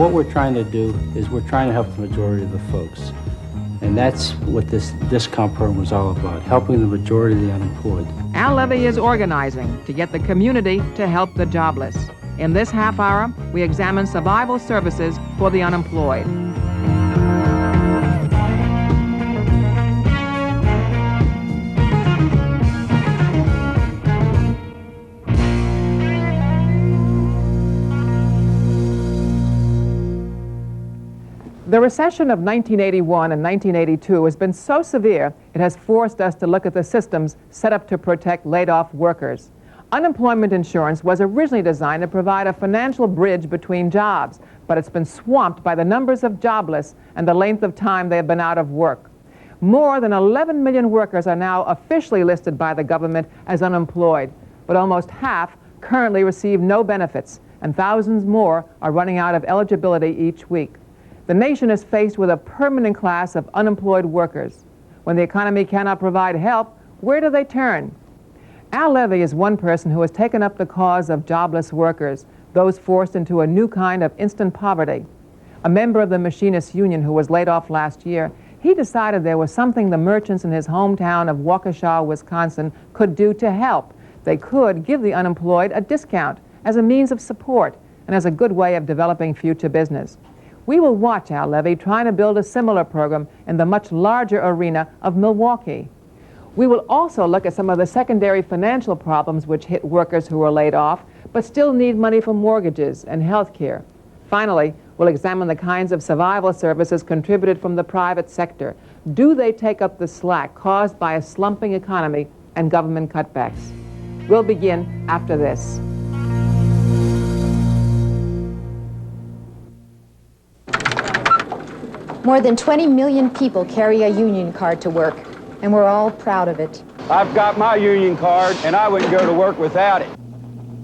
what we're trying to do is we're trying to help the majority of the folks. And that's what this discount program is all about, helping the majority of the unemployed. Al Levy is organizing to get the community to help the jobless. In this half hour, we examine survival services for the unemployed. The recession of 1981 and 1982 has been so severe, it has forced us to look at the systems set up to protect laid-off workers. Unemployment insurance was originally designed to provide a financial bridge between jobs, but it's been swamped by the numbers of jobless and the length of time they have been out of work. More than 11 million workers are now officially listed by the government as unemployed, but almost half currently receive no benefits, and thousands more are running out of eligibility each week. The nation is faced with a permanent class of unemployed workers. When the economy cannot provide help, where do they turn? Al Levy is one person who has taken up the cause of jobless workers, those forced into a new kind of instant poverty. A member of the Machinists Union who was laid off last year, he decided there was something the merchants in his hometown of Waukesha, Wisconsin could do to help. They could give the unemployed a discount as a means of support and as a good way of developing future business. We will watch Al Levy trying to build a similar program in the much larger arena of Milwaukee. We will also look at some of the secondary financial problems which hit workers who are laid off, but still need money for mortgages and health care. Finally, we'll examine the kinds of survival services contributed from the private sector. Do they take up the slack caused by a slumping economy and government cutbacks? We'll begin after this. More than 20 million people carry a union card to work, and we're all proud of it. I've got my union card, and I wouldn't go to work without it.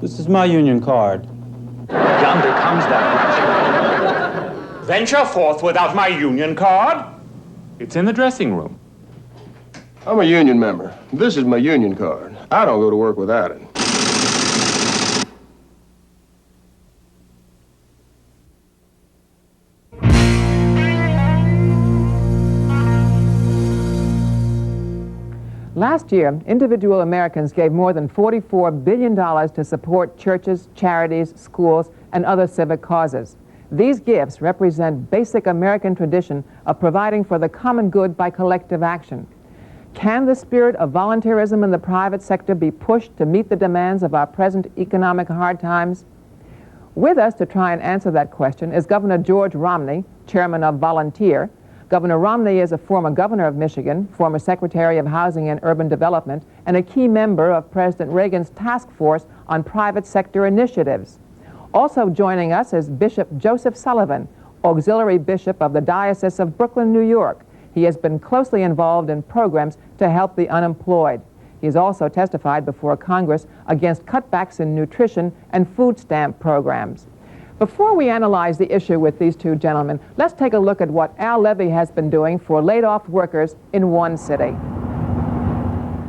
This is my union card. Yonder comes that much. Venture forth without my union card? It's in the dressing room. I'm a union member. This is my union card. I don't go to work without it. Last year, individual Americans gave more than $44 billion to support churches, charities, schools, and other civic causes. These gifts represent basic American tradition of providing for the common good by collective action. Can the spirit of volunteerism in the private sector be pushed to meet the demands of our present economic hard times? With us to try and answer that question is Governor George Romney, chairman of Volunteer. Governor Romney is a former governor of Michigan, former Secretary of Housing and Urban Development, and a key member of President Reagan's task force on private sector initiatives. Also joining us is Bishop Joseph Sullivan, Auxiliary Bishop of the Diocese of Brooklyn, New York. He has been closely involved in programs to help the unemployed. He has also testified before Congress against cutbacks in nutrition and food stamp programs. Before we analyze the issue with these two gentlemen, let's take a look at what Al Levy has been doing for laid-off workers in one city.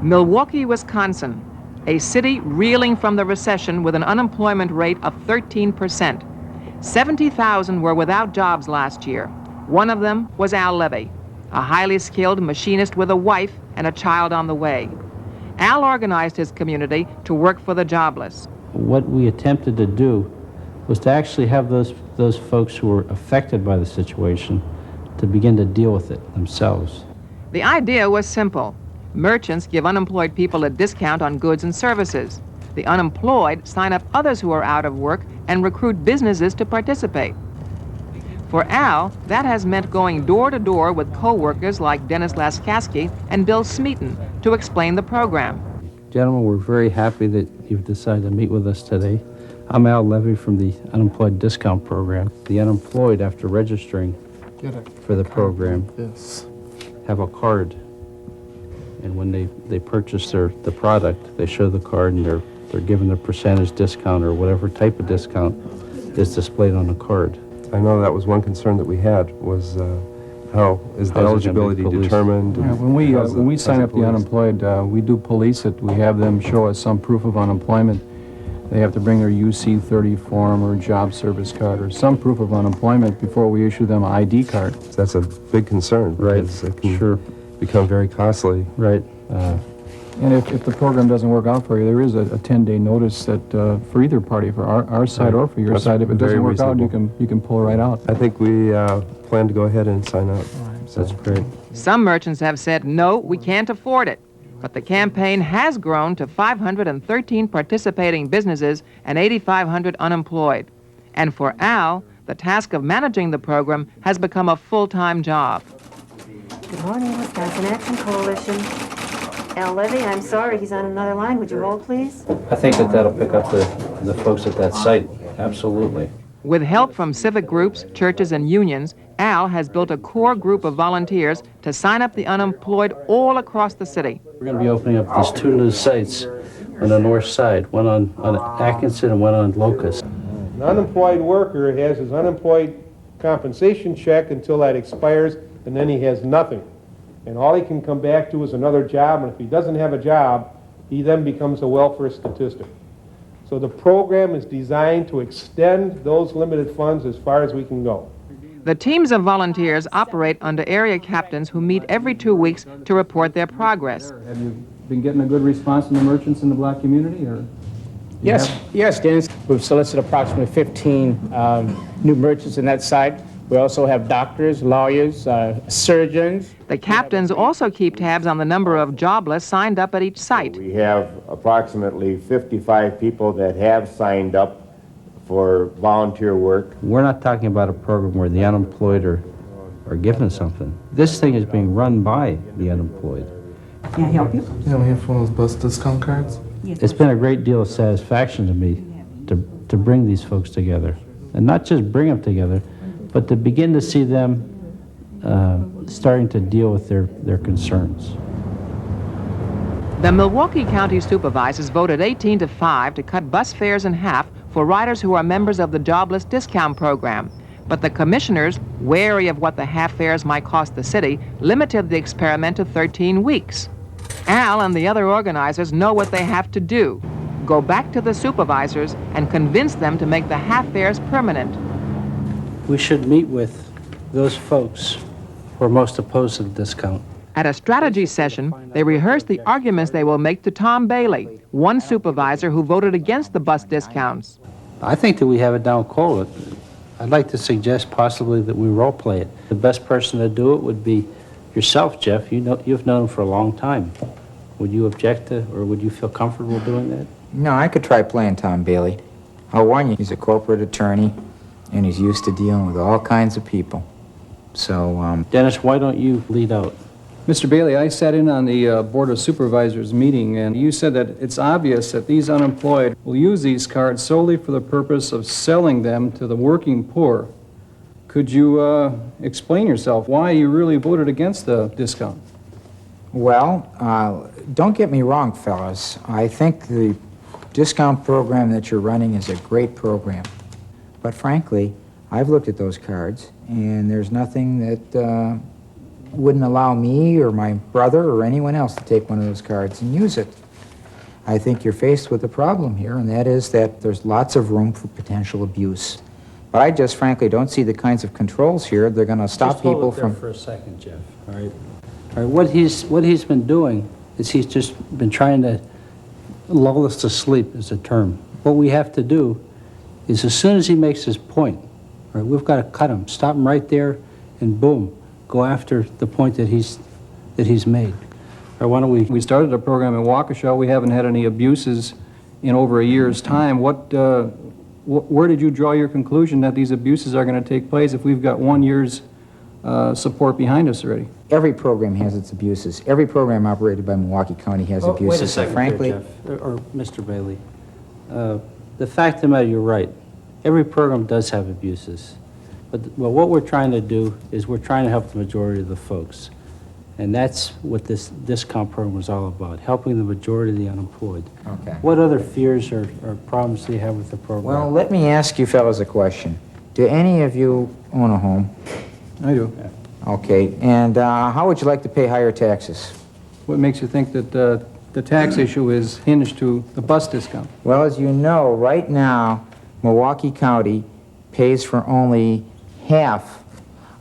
Milwaukee, Wisconsin, a city reeling from the recession with an unemployment rate of 13%. 70,000 were without jobs last year. One of them was Al Levy, a highly skilled machinist with a wife and a child on the way. Al organized his community to work for the jobless. What we attempted to do was to actually have those folks who were affected by the situation to begin to deal with it themselves. The idea was simple. Merchants give unemployed people a discount on goods and services. The unemployed sign up others who are out of work and recruit businesses to participate. For Al, that has meant going door to door with co-workers like Dennis Laskaski and Bill Smeaton to explain the program. Gentlemen, we're very happy that you've decided to meet with us today. I'm Al Levy from the Unemployed Discount Program. The unemployed, after registering for the program, have a card. And when they purchase the product, they show the card and they're given a percentage discount or whatever type of discount is displayed on the card. I know that was one concern that we had, was how is the eligibility determined? Yeah, when we sign up the unemployed, we do police it. We have them show us some proof of unemployment. They have to bring their UC-30 form or job service card or some proof of unemployment before we issue them an ID card. That's a big concern. Right, because it can sure. become very costly. Right. And if the program doesn't work out for you, there is a 10-day notice that for either party, for our side or for your That's side. If it doesn't very work out, reasonable. you can pull right out. I think we plan to go ahead and sign up. That's great. Some merchants have said, no, we can't afford it. But the campaign has grown to 513 participating businesses and 8,500 unemployed. And for Al, the task of managing the program has become a full-time job. Good morning, Wisconsin Action Coalition. Al Levy, I'm sorry, he's on another line. Would you hold, please? I think that'll pick up the folks at that site. Absolutely. With help from civic groups, churches, and unions, Al has built a core group of volunteers to sign up the unemployed all across the city. We're going to be opening up these 2 new sites on the north side, one on Atkinson and one on Locust. An unemployed worker has his unemployed compensation check until that expires, and then he has nothing. And all he can come back to is another job, and if he doesn't have a job, he then becomes a welfare statistic. So the program is designed to extend those limited funds as far as we can go. The teams of volunteers operate under area captains who meet every 2 weeks to report their progress. Have you been getting a good response from the merchants in the black community, or? Yes, Dennis. We've solicited approximately 15 new merchants in that site. We also have doctors, lawyers, surgeons. The captains also keep tabs on the number of jobless signed up at each site. We have approximately 55 people that have signed up for volunteer work. We're not talking about a program where the unemployed are given something. This thing is being run by the unemployed. Can I help you? Yeah, I'm here for those bus discount cards. It's been a great deal of satisfaction to me to bring these folks together. And not just bring them together, but to begin to see them starting to deal with their concerns. The Milwaukee County Supervisors voted 18-5 to cut bus fares in half for riders who are members of the Jobless Discount Program. But the commissioners, wary of what the half fares might cost the city, limited the experiment to 13 weeks. Al and the other organizers know what they have to do. Go back to the supervisors and convince them to make the half fares permanent. We should meet with those folks who are most opposed to the discount. At a strategy session, they rehearsed the arguments they will make to Tom Bailey, one supervisor who voted against the bus discounts. I think that we have it down cold. I'd like to suggest possibly that we role play it. The best person to do it would be yourself, Jeff. You've known him for a long time. Would you object to, or would you feel comfortable doing that? No, I could try playing Tom Bailey. I'll warn you, he's a corporate attorney, and he's used to dealing with all kinds of people. So, Dennis, why don't you lead out? Mr. Bailey, I sat in on the Board of Supervisors meeting, and you said that it's obvious that these unemployed will use these cards solely for the purpose of selling them to the working poor. Could you explain yourself why you really voted against the discount? well, don't get me wrong, fellas. I think the discount program that you're running is a great program. But frankly, I've looked at those cards, and there's nothing that wouldn't allow me or my brother or anyone else to take one of those cards and use it. I think you're faced with a problem here, and that is that there's lots of room for potential abuse. But I just frankly don't see the kinds of controls here that are going to stop people from... Just hold it there for a second, Jeff, all right? All right, what he's been doing is he's just been trying to lull us to sleep, is a term. What we have to do is as soon as he makes his point, all right, we've got to cut him, stop him right there, and boom, go after the point that he's made. Or why don't we started a program in Waukesha. We haven't had any abuses in over a year's time. Where did you draw your conclusion that these abuses are going to take place if we've got 1 year's support behind us already? Every program has its abuses. Every program operated by Milwaukee County has abuses. Wait a second, frankly, there, Jeff, or Mr. Bailey. The fact of the matter, you're right. Every program does have abuses. But well, what we're trying to do is we're trying to help the majority of the folks. And that's what this discount program is all about, helping the majority of the unemployed. Okay. What other fears or problems do you have with the program? well, let me ask you fellas a question. Do any of you own a home? I do. Okay, and how would you like to pay higher taxes? What makes you think that the tax issue is hinged to the bus discount. Well, as you know, right now, Milwaukee County pays for only half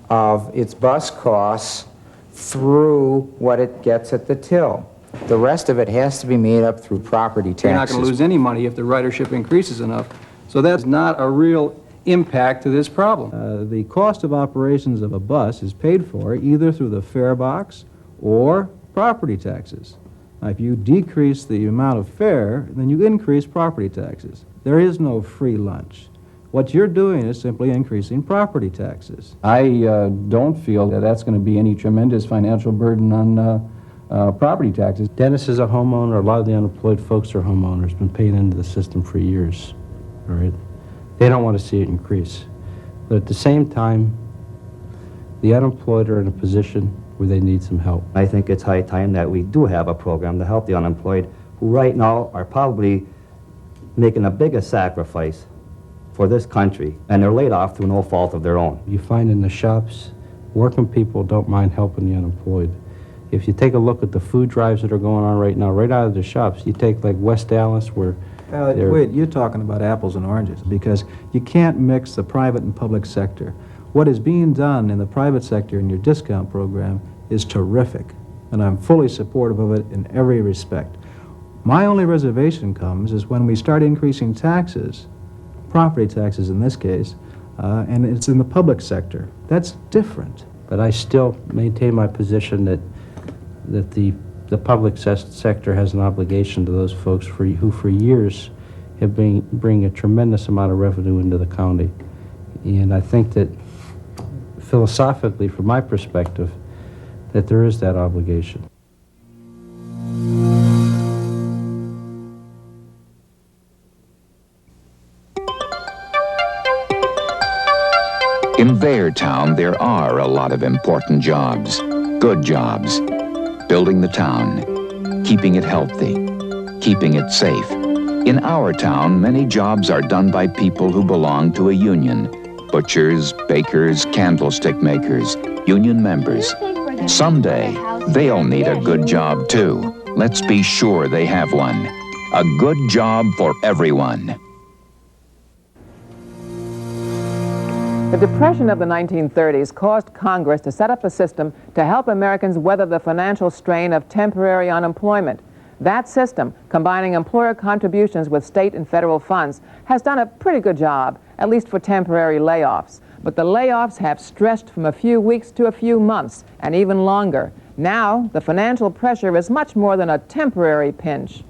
of its bus costs through what it gets at the till. The rest of it has to be made up through property taxes. You're not going to lose any money if the ridership increases enough. So that's not a real impact to this problem. The cost of operations of a bus is paid for either through the fare box or property taxes. Now, if you decrease the amount of fare, then you increase property taxes. There is no free lunch. What you're doing is simply increasing property taxes. I don't feel that that's going to be any tremendous financial burden on property taxes. Dennis is a homeowner. A lot of the unemployed folks are homeowners, been paying into the system for years. All right? They don't want to see it increase. But at the same time, the unemployed are in a position where they need some help. I think it's high time that we do have a program to help the unemployed who right now are probably making the biggest sacrifice for this country, and they're laid off through no fault of their own. You find in the shops, working people don't mind helping the unemployed. If you take a look at the food drives that are going on right now, right out of the shops, you take like West Dallas where wait, you're talking about apples and oranges, because you can't mix the private and public sector. What is being done in the private sector in your discount program is terrific, and I'm fully supportive of it in every respect. My only reservation comes is when we start increasing taxes, property taxes in this case, and it's in the public sector. That's different. But I still maintain my position that the public sector has an obligation to those folks who for years have bring a tremendous amount of revenue into the county. And I think that philosophically, from my perspective, that there is that obligation. In their town, there are a lot of important jobs, good jobs. Building the town, keeping it healthy, keeping it safe. In our town, many jobs are done by people who belong to a union. Butchers, bakers, candlestick makers, union members. Someday, they'll need a good job too. Let's be sure they have one. A good job for everyone. The Depression of the 1930s caused Congress to set up a system to help Americans weather the financial strain of temporary unemployment. That system, combining employer contributions with state and federal funds, has done a pretty good job, at least for temporary layoffs. But the layoffs have stretched from a few weeks to a few months, and even longer. Now, the financial pressure is much more than a temporary pinch.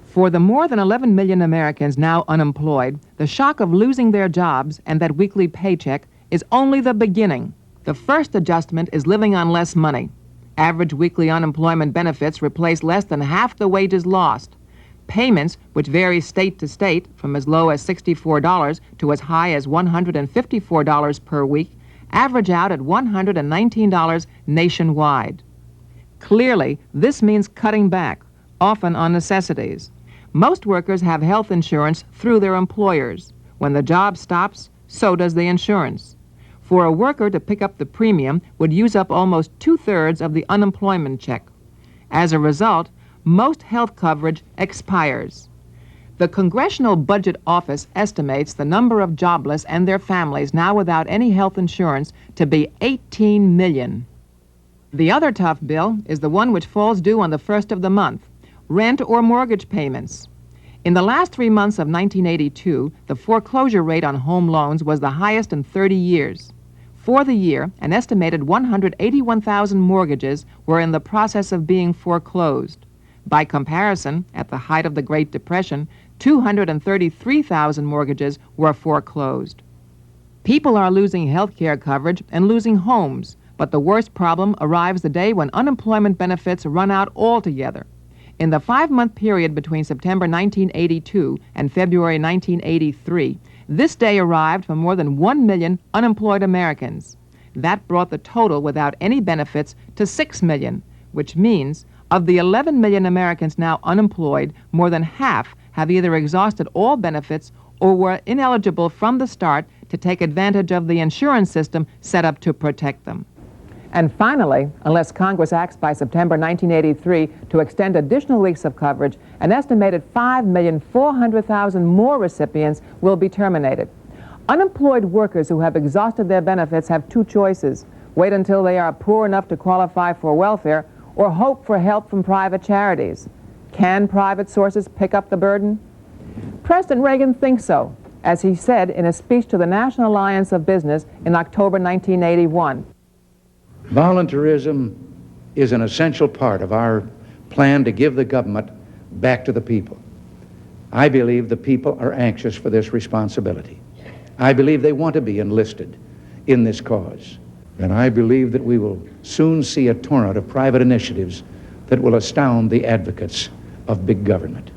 For the more than 11 million Americans now unemployed, the shock of losing their jobs and that weekly paycheck is only the beginning. The first adjustment is living on less money. Average weekly unemployment benefits replace less than half the wages lost. Payments, which vary state to state from as low as $64 to as high as $154 per week, average out at $119 nationwide. Clearly, this means cutting back, often on necessities. Most workers have health insurance through their employers. When the job stops, so does the insurance. For a worker to pick up the premium would use up almost 2/3 of the unemployment check. As a result, most health coverage expires. The Congressional Budget Office estimates the number of jobless and their families now without any health insurance to be 18 million. The other tough bill is the one which falls due on the first of the month. Rent or mortgage payments. In the last 3 months of 1982, the foreclosure rate on home loans was the highest in 30 years. For the year, an estimated 181,000 mortgages were in the process of being foreclosed. By comparison, at the height of the Great Depression, 233,000 mortgages were foreclosed. People are losing health care coverage and losing homes, but the worst problem arrives the day when unemployment benefits run out altogether. In the 5-month period between September 1982 and February 1983, this day arrived for more than 1 million unemployed Americans. That brought the total without any benefits to 6 million, which means of the 11 million Americans now unemployed, more than half have either exhausted all benefits or were ineligible from the start to take advantage of the insurance system set up to protect them. And finally, unless Congress acts by September 1983 to extend additional weeks of coverage, an estimated 5,400,000 more recipients will be terminated. Unemployed workers who have exhausted their benefits have two choices: wait until they are poor enough to qualify for welfare, or hope for help from private charities. Can private sources pick up the burden? President Reagan thinks so, as he said in a speech to the National Alliance of Business in October 1981. Voluntarism is an essential part of our plan to give the government back to the people. I believe the people are anxious for this responsibility. I believe they want to be enlisted in this cause. And I believe that we will soon see a torrent of private initiatives that will astound the advocates of big government.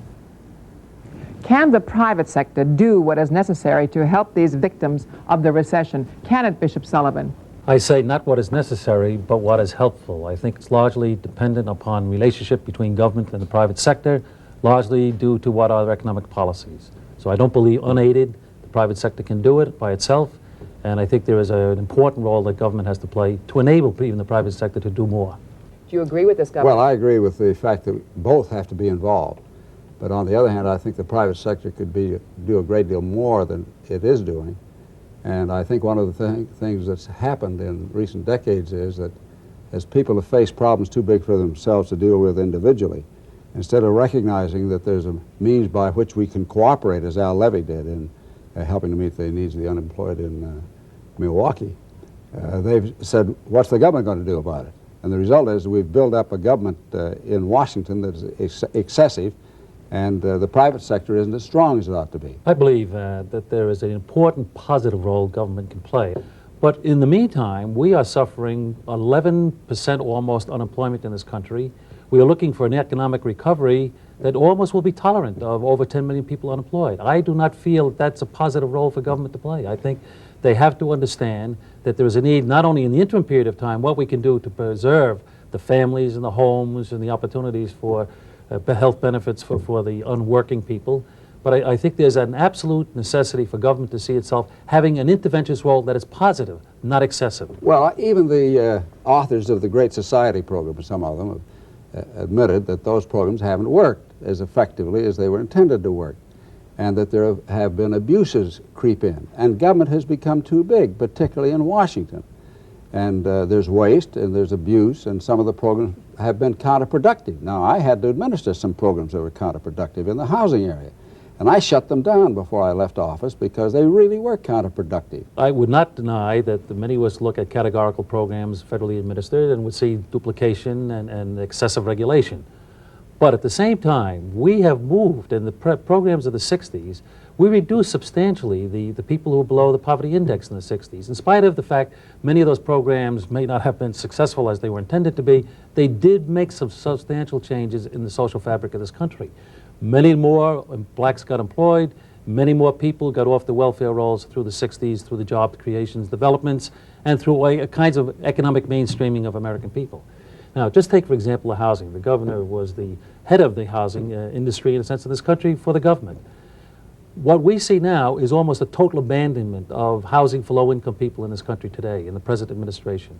Can the private sector do what is necessary to help these victims of the recession? Can it, Bishop Sullivan? I say not what is necessary, but what is helpful. I think it's largely dependent upon relationship between government and the private sector, largely due to what are their economic policies. So I don't believe unaided the private sector can do it by itself, and I think there is an important role that government has to play to enable even the private sector to do more. Do you agree with this, Governor? Well, I agree with the fact that both have to be involved. But on the other hand, I think the private sector could do a great deal more than it is doing. And I think one of the things that's happened in recent decades is that as people have faced problems too big for themselves to deal with individually, instead of recognizing that there's a means by which we can cooperate, as Al Levy did in helping to meet the needs of the unemployed in Milwaukee, they've said, what's the government going to do about it? And the result is we've built up a government in Washington that is excessive, and the private sector isn't as strong as it ought to be. I believe that there is an important positive role government can play. But in the meantime, we are suffering 11% almost unemployment in this country. We are looking for an economic recovery that almost will be tolerant of over 10 million people unemployed. I do not feel that that's a positive role for government to play. I think they have to understand that there is a need, not only in the interim period of time, what we can do to preserve the families and the homes and the opportunities for health benefits for the unworking people, but I think there's an absolute necessity for government to see itself having an interventionist role that is positive, not excessive. Well, even the authors of the Great Society program, some of them, have admitted that those programs haven't worked as effectively as they were intended to work, and that there have been abuses creep in, and government has become too big, particularly in Washington. And there's waste and there's abuse, and some of the programs have been counterproductive. Now, I had to administer some programs that were counterproductive in the housing area, and I shut them down before I left office because they really were counterproductive. I would not deny that many of us look at categorical programs federally administered and would see duplication and excessive regulation. But at the same time, we have moved in the programs of the 60s. We reduced substantially the people who were below the poverty index in the 60s. In spite of the fact many of those programs may not have been successful as they were intended to be, they did make some substantial changes in the social fabric of this country. Many more blacks got employed, many more people got off the welfare rolls through the 60s, through the job creations, developments, and through kinds of economic mainstreaming of American people. Now, just take, for example, the housing. The governor was the head of the housing industry, in a sense, in this country for the government. What we see now is almost a total abandonment of housing for low-income people in this country today, in the present administration.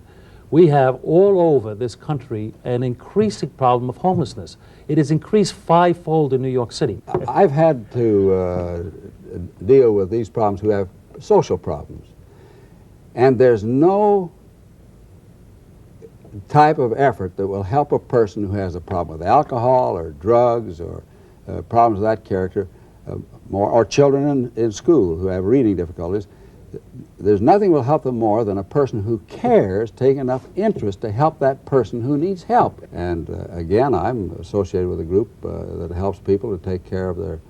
We have all over this country an increasing problem of homelessness. It has increased fivefold in New York City. I've had to deal with these problems who have social problems. And there's no type of effort that will help a person who has a problem with alcohol or drugs or problems of that character, or children in school who have reading difficulties. There's nothing will help them more than a person who cares, take enough interest to help that person who needs help. And again, I'm associated with a group that helps people to take care of their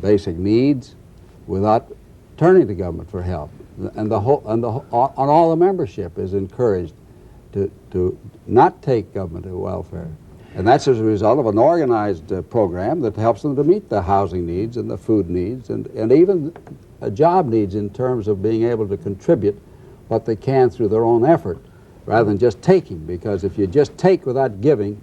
basic needs without turning to government for help. And all the membership is encouraged to not take government to welfare. And that's as a result of an organized program that helps them to meet the housing needs and the food needs and even job needs in terms of being able to contribute what they can through their own effort rather than just taking, because if you just take without giving,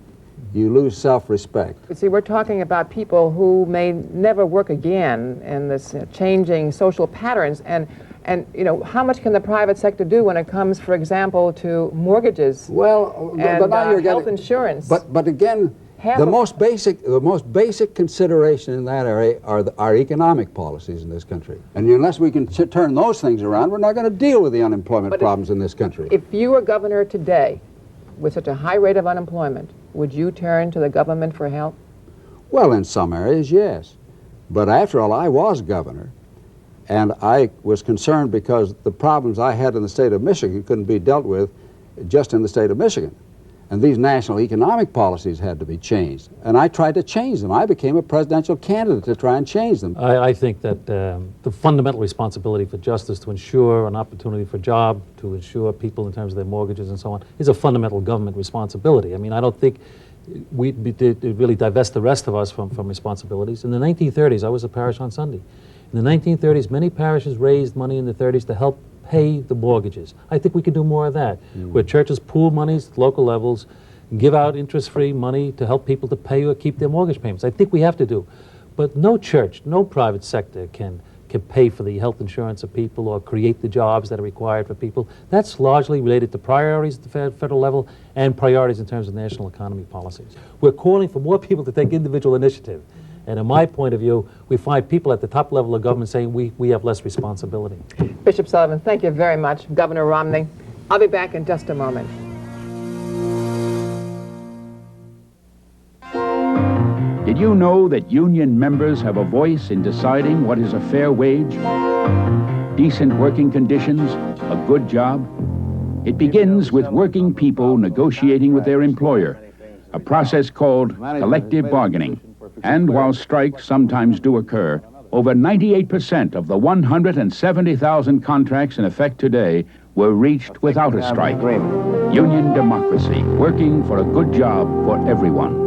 you lose self-respect. See, we're talking about people who may never work again in this changing social patterns, and And, you know, how much can the private sector do when it comes, for example, to mortgages and but now you're health getting, insurance? But again, the most basic consideration in that area are our economic policies in this country. And unless we can turn those things around, we're not going to deal with the unemployment problems in this country. If you were governor today, with such a high rate of unemployment, would you turn to the government for help? Well, in some areas, yes. But after all, I was governor, and I was concerned because the problems I had in the state of Michigan couldn't be dealt with just in the state of Michigan. And these national economic policies had to be changed. And I tried to change them. I became a presidential candidate to try and change them. I think that the fundamental responsibility for justice to ensure an opportunity for job, to ensure people in terms of their mortgages and so on, is a fundamental government responsibility. I mean, I don't think we really divest the rest of us from responsibilities. In the 1930s, I was a parish on Sunday. In the 1930s, many parishes raised money in the 30s to help pay the mortgages. I think we could do more of that, where churches pool monies at local levels, give out interest-free money to help people to pay or keep their mortgage payments. I think we have to do. But no church, no private sector can pay for the health insurance of people or create the jobs that are required for people. That's largely related to priorities at the federal level and priorities in terms of national economy policies. We're calling for more people to take individual initiative. And in my point of view, we find people at the top level of government saying we have less responsibility. Bishop Sullivan, thank you very much. Governor Romney, I'll be back in just a moment. Did you know that union members have a voice in deciding what is a fair wage, decent working conditions, a good job? It begins with working people negotiating with their employer, a process called collective bargaining. And while strikes sometimes do occur, over 98% of the 170,000 contracts in effect today were reached without a strike. Union democracy, working for a good job for everyone.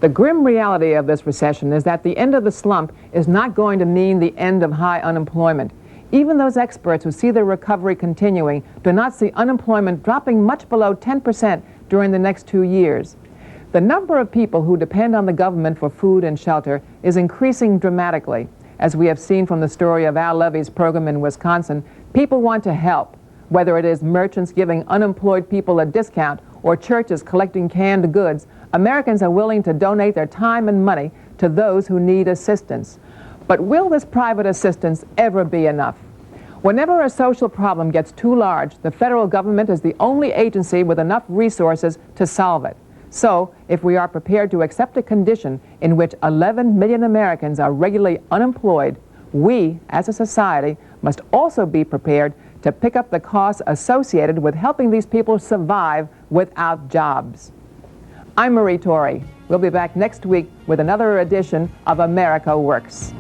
The grim reality of this recession is that the end of the slump is not going to mean the end of high unemployment. Even those experts who see the recovery continuing do not see unemployment dropping much below 10% during the next 2 years. The number of people who depend on the government for food and shelter is increasing dramatically. As we have seen from the story of Al Levy's program in Wisconsin, people want to help, whether it is merchants giving unemployed people a discount or churches collecting canned goods. Americans are willing to donate their time and money to those who need assistance. But will this private assistance ever be enough? Whenever a social problem gets too large, the federal government is the only agency with enough resources to solve it. So, if we are prepared to accept a condition in which 11 million Americans are regularly unemployed, we, as a society, must also be prepared to pick up the costs associated with helping these people survive without jobs. I'm Marie Torre. We'll be back next week with another edition of America Works.